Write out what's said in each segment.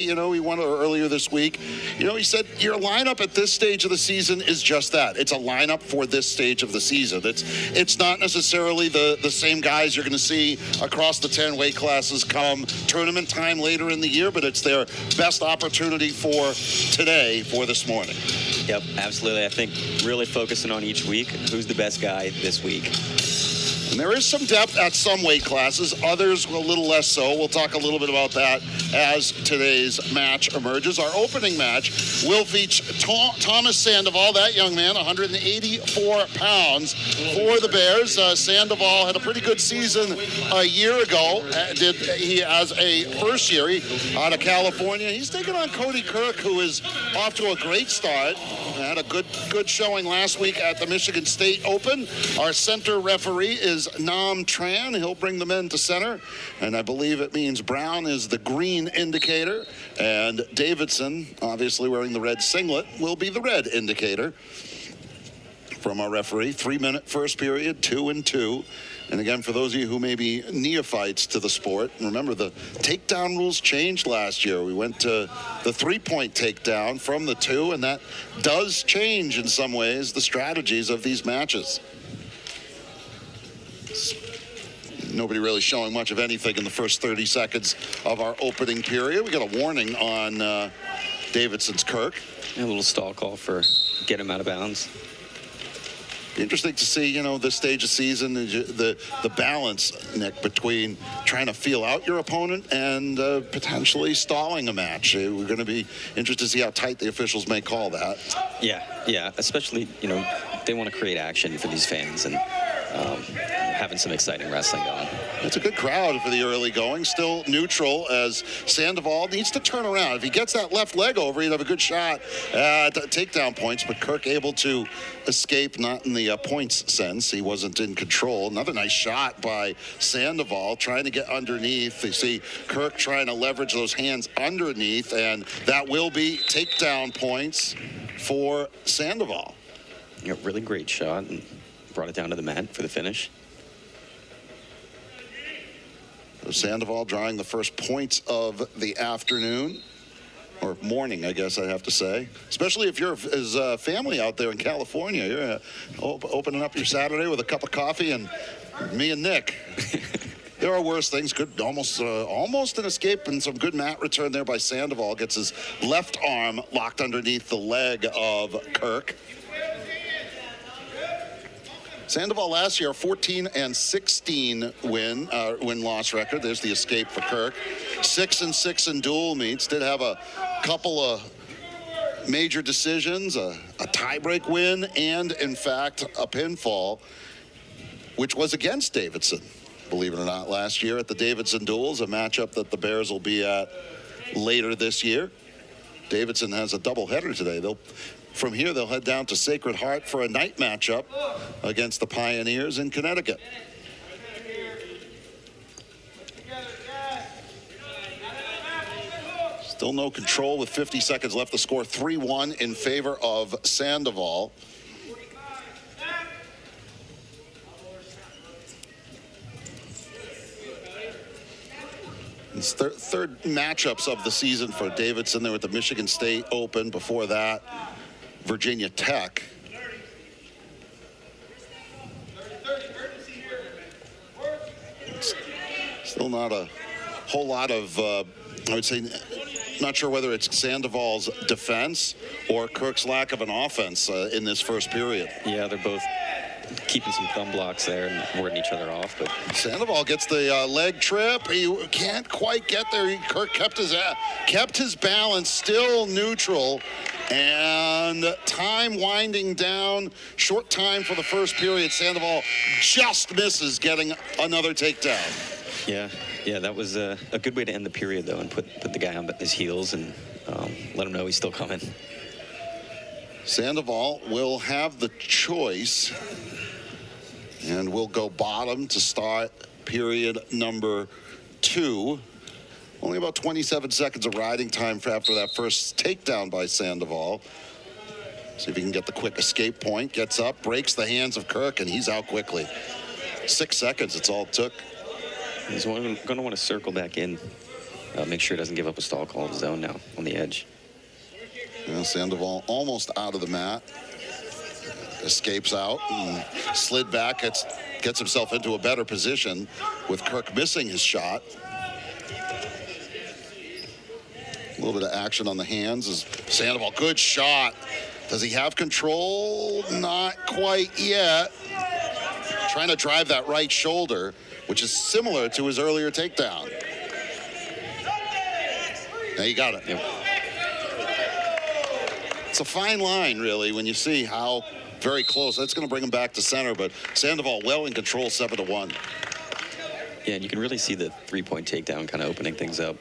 You know, he won earlier this week. You know, he said your lineup at this stage of the season is just that. It's a lineup for this stage of the season. It's not necessarily the same guys you're going to see across the 10 weight classes come tournament time later in the year, but it's their best opportunity for today, for this morning. Yep, absolutely. I think really focusing on each week, who's the best guy this week. And there is some depth at some weight classes, others a little less so. We'll talk a little bit about that as today's match emerges. Our opening match will feature Thomas Sandoval, that young man, 184 pounds for the Bears. Sandoval had a pretty good season a year ago. He has a first year out of California. He's taking on Cody Kirk, who is off to a great start. Had a good showing last week at the Michigan State Open. Our center referee is Nam Tran. He'll bring the men to center, and I believe it means brown is the green indicator, and Davidson, obviously wearing the red singlet, will be the red indicator from our referee. 3-minute first period, 2-2. And again, for those of you who may be neophytes to the sport, remember the takedown rules changed last year. We went to the 3-point takedown from the 2, and that does change in some ways the strategies of these matches. Nobody really showing much of anything in the first 30 seconds of our opening period. We got a warning on Davidson's Kirk. A little stall call for get him out of bounds. Interesting to see, you know, this stage of season, the balance, Nick, between trying to feel out your opponent and potentially stalling a match. We're going to be interested to see how tight the officials may call that. Yeah, especially, you know, they want to create action for these fans and having some exciting wrestling going. It's a good crowd for the early going. Still neutral as Sandoval needs to turn around. If he gets that left leg over, he'd have a good shot at takedown points, but Kirk able to escape, not in the points sense. He wasn't in control. Another nice shot by Sandoval trying to get underneath. You see Kirk trying to leverage those hands underneath, and that will be takedown points for Sandoval. Yeah, really great shot and brought it down to the mat for the finish. So Sandoval drawing the first points of the afternoon, or morning, I guess I have to say. Especially if you're his family out there in California. You're opening up your Saturday with a cup of coffee and me and Nick. There are worse things. Good, almost an escape and some good mat return there by Sandoval. Gets his left arm locked underneath the leg of Kirk. Sandoval last year, 14-16 win-loss record. There's the escape for Kirk. 6-6 in dual meets. Did have a couple of major decisions, a tie-break win, and in fact a pinfall, which was against Davidson, believe it or not, last year at the Davidson Duels, a matchup that the Bears will be at later this year. Davidson has a doubleheader today. From here, they'll head down to Sacred Heart for a night matchup against the Pioneers in Connecticut. Still no control with 50 seconds left. The score 3-1 in favor of Sandoval. It's third matchups of the season for Davidson. They were at the Michigan State Open. Before that, Virginia Tech. Still not a whole lot of, I would say, not sure whether it's Sandoval's defense or Kirk's lack of an offense in this first period. Yeah, they're both keeping some thumb blocks there and warding each other off. But Sandoval gets the leg trip. He can't quite get there. Kirk kept his balance, still neutral. And time winding down. Short time for the first period. Sandoval just misses getting another takedown. Yeah, that was a good way to end the period, though, and put the guy on his heels and let him know he's still coming. Sandoval will have the choice, and we'll go bottom to start period number 2. Only about 27 seconds of riding time after that first takedown by Sandoval. See if he can get the quick escape point. Gets up, breaks the hands of Kirk, and he's out quickly. 6 seconds, it's all it took. He's going to want to circle back in make sure he doesn't give up a stall call of his own now on the edge. Sandoval almost out of the mat. Escapes out and slid back. Gets himself into a better position with Kirk missing his shot. A little bit of action on the hands as Sandoval, good shot. Does he have control? Not quite yet. Trying to drive that right shoulder, which is similar to his earlier takedown. Now you got it. Yep. It's a fine line, really, when you see how very close. That's going to bring him back to center, but Sandoval well in control, 7-1. Yeah, and you can really see the three-point takedown kind of opening things up.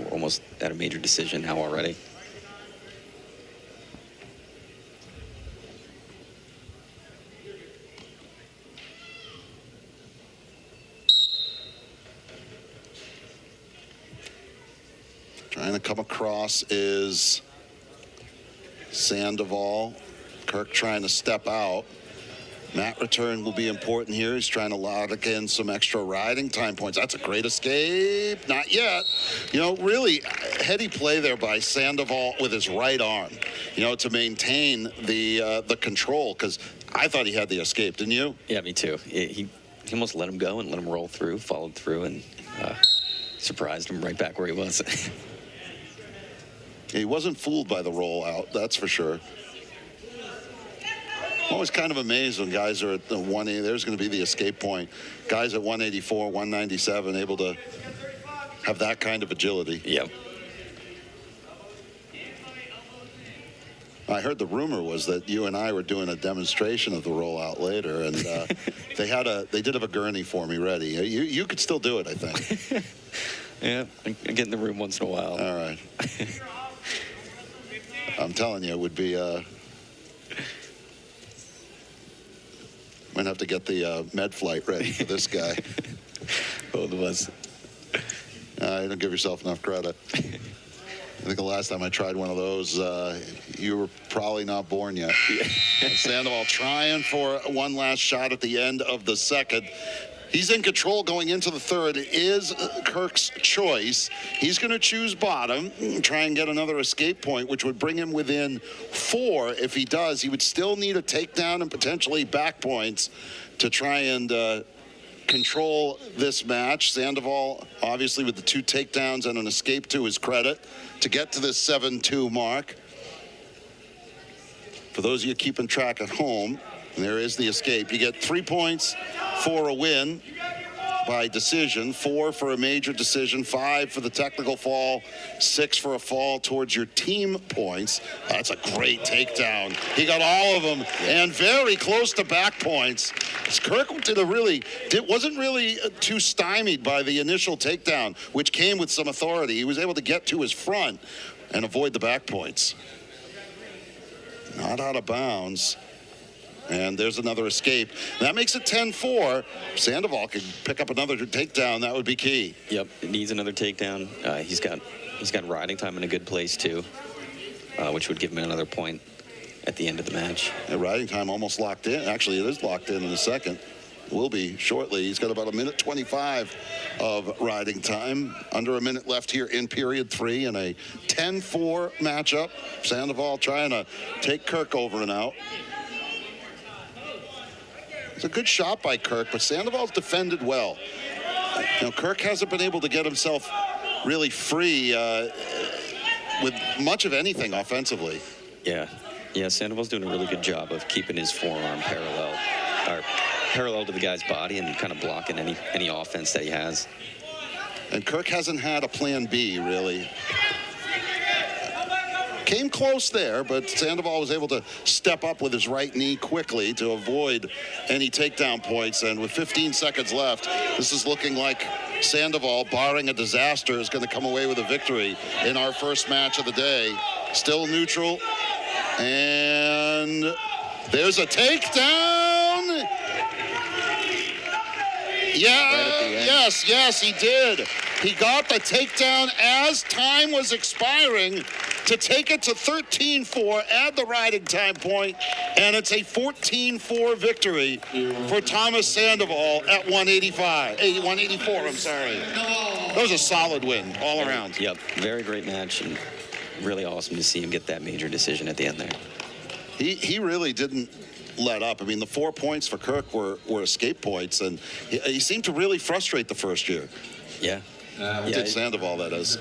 Almost at a major decision now already. Trying to come across is Sandoval. Kirk trying to step out. Mat return will be important here. He's trying to lock in some extra riding time points. That's a great escape. Not yet. Really heady play there by Sandoval with his right arm, to maintain the control, because I thought he had the escape, didn't you? Yeah, me too. He almost let him go and let him roll through, followed through, and surprised him right back where he was. He wasn't fooled by the rollout, that's for sure. I'm always kind of amazed when guys are at the 180. There's going to be the escape point. Guys at 184, 197, able to have that kind of agility. Yep. I heard the rumor was that you and I were doing a demonstration of the rollout later, and they did have a gurney for me ready. You could still do it, I think. Yeah, I get in the room once in a while. All right. I'm telling you, it would be. Might have to get the med flight ready for this guy. Both of us. You don't give yourself enough credit. I think the last time I tried one of those, you were probably not born yet. Sandoval trying for one last shot at the end of the second. He's in control going into the third. It is Kirk's choice. He's going to choose bottom, try and get another escape point, which would bring him within 4. If he does, he would still need a takedown and potentially back points to try and control this match. Sandoval, obviously, with the 2 takedowns and an escape to his credit to get to this 7-2 mark. For those of you keeping track at home, there is the escape. You get 3 points for a win by decision, 4 for a major decision, 5 for the technical fall, 6 for a fall towards your team points. That's a great takedown. He got all of them and very close to back points. Kirk wasn't really too stymied by the initial takedown, which came with some authority. He was able to get to his front and avoid the back points. Not out of bounds. And there's another escape. That makes it 10-4. Sandoval could pick up another takedown. That would be key. Yep, it needs another takedown. He's got riding time in a good place too, which would give him another point at the end of the match. And riding time almost locked in. Actually, it is locked in a second. Will be shortly. He's got about 1:25 of riding time. Under a minute left here in period 3 in a 10-4 matchup. Sandoval trying to take Kirk over and out. It's a good shot by Kirk, but Sandoval's defended well. Kirk hasn't been able to get himself really free with much of anything offensively. Yeah, Sandoval's doing a really good job of keeping his forearm parallel to the guy's body and kind of blocking any offense that he has. And Kirk hasn't had a plan B, really. Came close there, but Sandoval was able to step up with his right knee quickly to avoid any takedown points. And with 15 seconds left, this is looking like Sandoval, barring a disaster, is going to come away with a victory in our first match of the day. Still neutral. And there's a takedown. Yeah, yes, he did. He got the takedown as time was expiring to take it to 13-4, add the riding time point, and it's a 14-4 victory for Thomas Sandoval at 184, I'm sorry. That was a solid win all around. Yep, very great match, and really awesome to see him get that major decision at the end there. He really didn't let up. I mean, the 4 points for Kirk were escape points, and he seemed to really frustrate the first year. Yeah. Did Sandoval, that is.